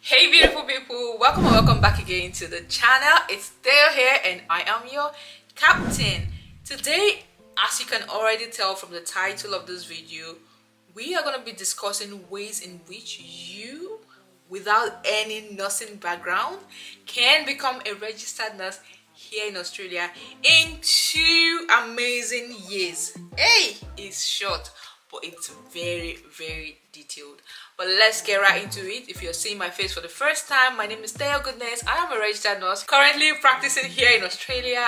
Hey beautiful people, welcome back again to the channel. It's Dale here and I am your captain. Today, as you can already tell from the title of this video, we are going to be discussing ways in which you, without any nursing background, can become a registered nurse here in Australia in 2 amazing years. Hey, it's short, but it's very detailed. But let's get right into it. If you're seeing my face for the first time, my name is Theo Goodness. I am a registered nurse currently practicing here in Australia.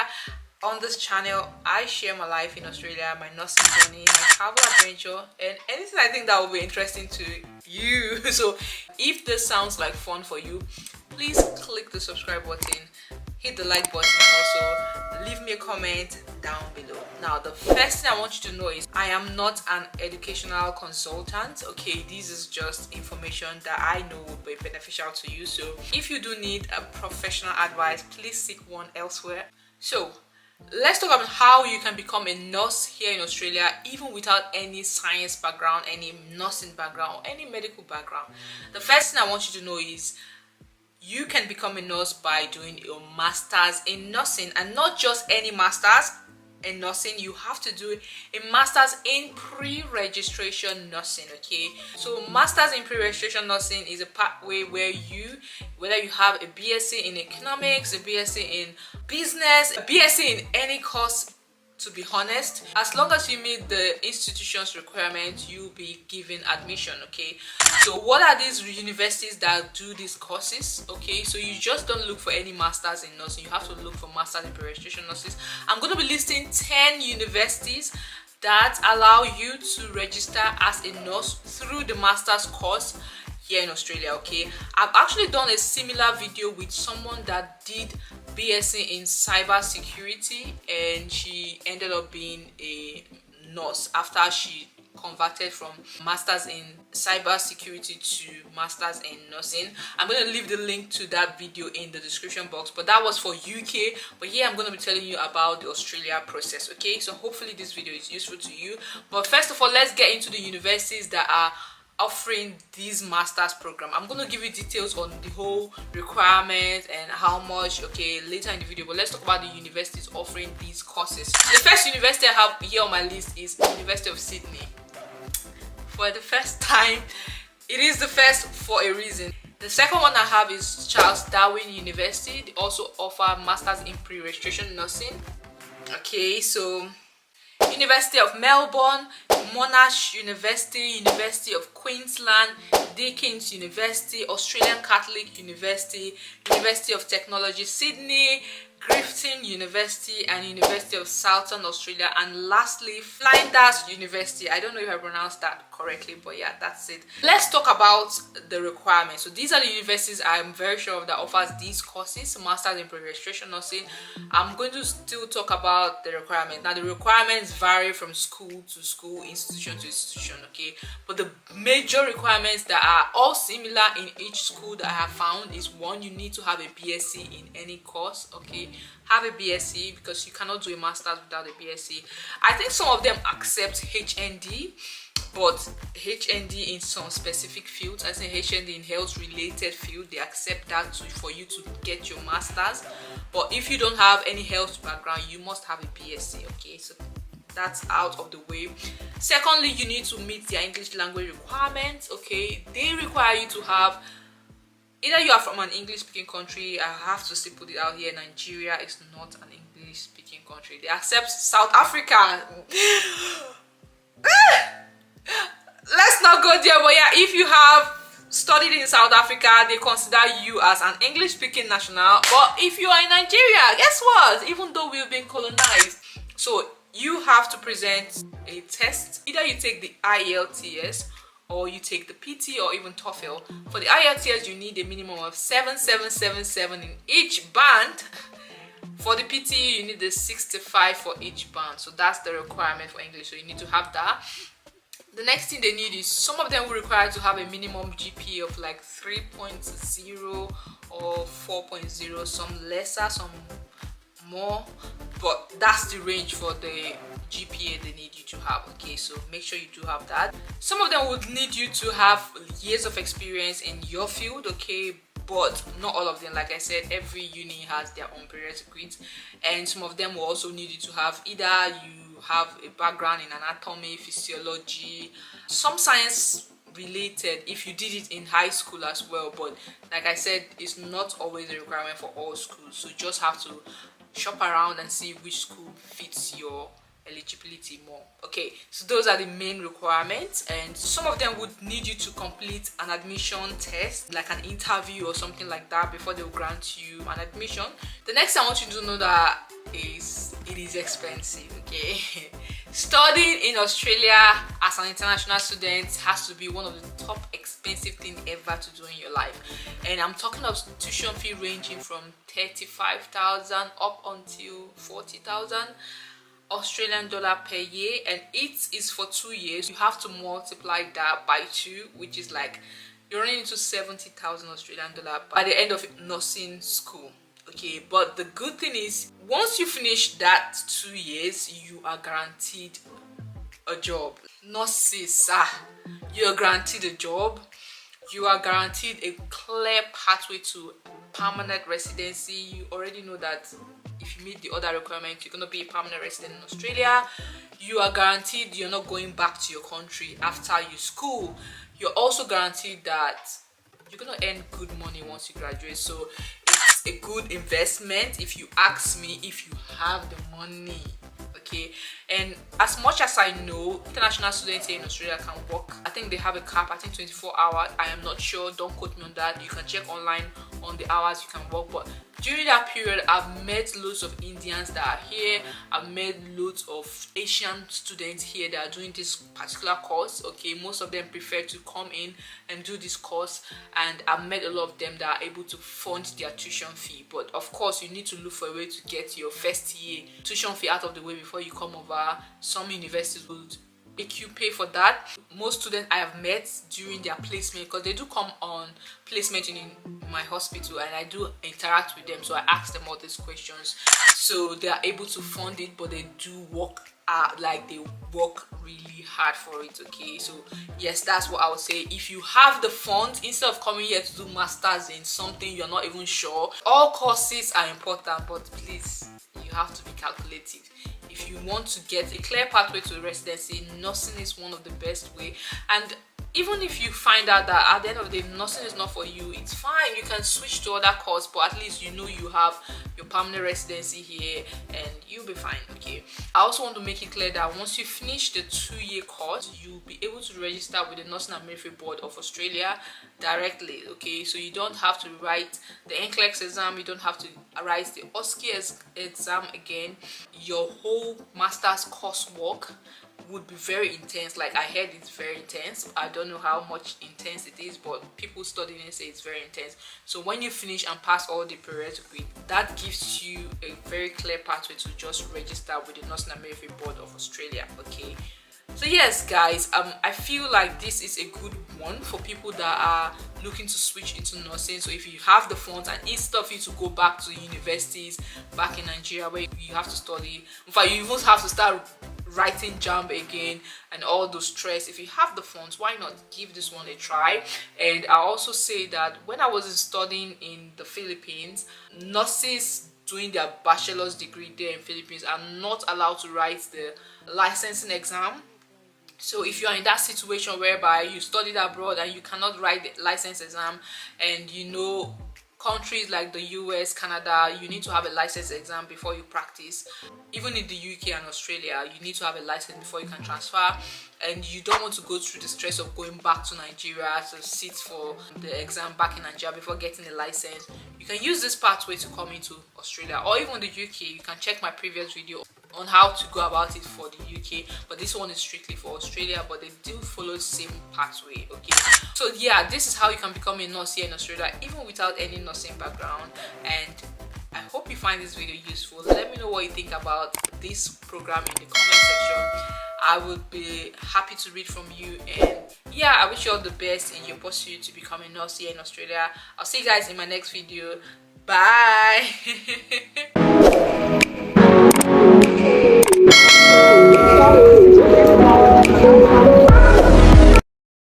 On this channel, I share my life in Australia, my nursing journey, my travel adventure, and anything I think that will be interesting to you. So if this sounds like fun for you, please click the subscribe button, hit the like button, and also leave me a comment down below. Now, the first thing I want you to know is I am not an educational consultant. Okay, this is just information that I know will be beneficial to you. So if you do need a professional advice, please seek one elsewhere. So let's talk about how you can become a nurse here in Australia even without any science background, any nursing background, or any medical background. The first thing I want you to know is you can become a nurse by doing your master's in nursing, and not just any master's in nursing. You have to do a master's in pre-registration nursing. Okay, so master's in pre-registration nursing is a pathway where you, whether you have a BSc in economics, a BSc in business, a BSc in any course, to be honest, as long as you meet the institution's requirements, you'll be given admission. Okay, so what are these universities that do these courses? Okay, so you just don't look for any masters in nursing, you have to look for masters in pre-registration nurses. I'm going to be listing 10 universities that allow you to register as a nurse through the master's course here in Australia. Okay, I've actually done a similar video with someone that did BSc in cybersecurity, and she ended up being a nurse after she converted from masters in cybersecurity to masters in nursing. I'm going to leave the link to that video in the description box, but that was for UK. But here I'm going to be telling you about the Australia process. Okay, so hopefully this video is useful to you. But first of all, let's get into the universities that are offering this master's program. I'm going to give you details on the whole requirements and how much, okay, later in the video. But let's talk about the universities offering these courses. The first university I have here on my list is the University of Sydney. For the first time, it is the first for a reason. The second one I have is Charles Darwin University. They also offer masters in pre-registration nursing. Okay, so University of Melbourne, Monash University, University of Queensland, Deakin's University, Australian Catholic University, University of Technology Sydney, Griffith University, and University of Southern Australia, and lastly Flinders University. I don't know if I pronounced that correctly, but yeah, that's it. Let's talk about the requirements. So these are the universities I'm very sure of that offers these courses, masters in pre-registration nursing. I'm going to still talk about the requirements. Now, the requirements vary from school to school, institution to institution. Okay, but the major requirements that are all similar in each school that I have found is, one, you need to have a BSc in any course. Okay, have a BSc, because you cannot do a master's without a BSc. I think some of them accept HND, but HND in some specific fields, I think HND in health related field, they accept that for you to get your master's. But if you don't have any health background, you must have a BSc. Okay, so that's out of the way. Secondly, you need to meet their English language requirements. Okay, they require you to have, either you are from an English speaking country. I have to still put it out here, Nigeria is not an English speaking country. They accept South Africa. Let's not go there, but yeah, if you have studied in South Africa, they consider you as an English speaking national. But if you are in Nigeria, guess what? Even though we've been colonized, so you have to present a test. Either you take the IELTS or you take the PT or even TOEFL. For the IELTS, you need a minimum of 7.777 in each band. For the PT, you need the 65 for each band. So that's the requirement for English. So you need to have that. The next thing they need is, some of them will require to have a minimum GPA of like 3.0 or 4.0, some lesser, some more, but that's the range for the GPA they need you to have. Okay, so make sure you do have that. Some of them would need you to have years of experience in your field, okay, but not all of them. Like I said, every uni has their own prerequisites, and some of them will also need you to have either you have a background in anatomy, physiology, some science related if you did it in high school as well. But like I said, it's not always a requirement for all schools, so you just have to shop around and see which school fits your eligibility more. Okay, so those are the main requirements, and some of them would need you to complete an admission test, like an interview or something like that, before they'll grant you an admission. The next thing I want you to know that is it is expensive. Okay, studying in Australia as an international student has to be one of the top expensive things ever to do in your life, and I'm talking of tuition fee ranging from 35,000 up until 40,000 Australian dollar per year, and it is for 2 years. You have to multiply that by 2, which is like you're running into 70,000 Australian dollar by the end of nursing school. Okay, but the good thing is once you finish that 2 years, you are guaranteed a job. Nurses, you are guaranteed a job. You are guaranteed a clear pathway to permanent residency. You already know that if you meet the other requirements, you're going to be a permanent resident in Australia. You are guaranteed you're not going back to your country after you school. You're also guaranteed that you're going to earn good money once you graduate. So it's a good investment if you ask me, if you have the money. Okay, and as much as I know, international students here in Australia can work. I think they have a cap, I think 24 hours. I am not sure, don't quote me on that. You can check online on the hours you can work, but during that period I've met loads of Indians that are here. I've met loads of Asian students here that are doing this particular course. Okay, most of them prefer to come in and do this course, and I've met a lot of them that are able to fund their tuition fee. But of course you need to look for a way to get your first year tuition fee out of the way before you come over. Some universities would make you pay for that. Most students I have met during their placement, because they do come on placement in my hospital and I do interact with them, so I ask them all these questions, so they are able to fund it, but they do work like they work really hard for it. Okay, so yes, that's what I would say. If you have the funds, instead of coming here to do masters in something you're not even sure, all courses are important, but please, you have to be calculated. If you want to get a clear pathway to residency, nursing is one of the best way. And even if you find out that at the end of the day nursing is not for you, it's fine, you can switch to other course, but at least you know you have your permanent residency here and you'll be fine. Okay, I also want to make it clear that once you finish the 2-year course, you'll be able to register with the Nursing and Midwifery Board of Australia directly. Okay, so you don't have to write the NCLEX exam, you don't have to write the OSCE exam again. Your whole master's coursework would be very intense. Like I heard it's very intense. I don't know how much intense it is, but people studying it say it's very intense. So when you finish and pass all the prerequisites, that gives you a very clear pathway to just register with the Nursing and Midwifery Board of Australia. Okay, so yes guys, I feel like this is a good one for people that are looking to switch into nursing. So if you have the funds, and instead of you to go back to universities back in Nigeria where you have to study, in fact you even have to start writing JAMB again and all those stress, if you have the funds, why not give this one a try? And I also say that when I was studying in the Philippines, nurses doing their bachelor's degree there in Philippines are not allowed to write the licensing exam. So if you are in that situation whereby you studied abroad and you cannot write the license exam, and you know countries like the US, Canada, you need to have a license exam before you practice. Even in the UK and Australia, you need to have a license before you can transfer, and you don't want to go through the stress of going back to Nigeria to sit for the exam back in Nigeria before getting a license. You can use this pathway to come into Australia, or even the UK. You can check my previous video on how to go about it for the UK, but this one is strictly for Australia, but they do follow the same pathway. Okay, so yeah, this is how you can become a nurse here in Australia even without any nursing background. And I hope you find this video useful. Let me know what you think about this program in the comment section. I would be happy to read from you, and yeah, I wish you all the best in your pursuit to become a nurse here in Australia. I'll see you guys in my next video. Bye.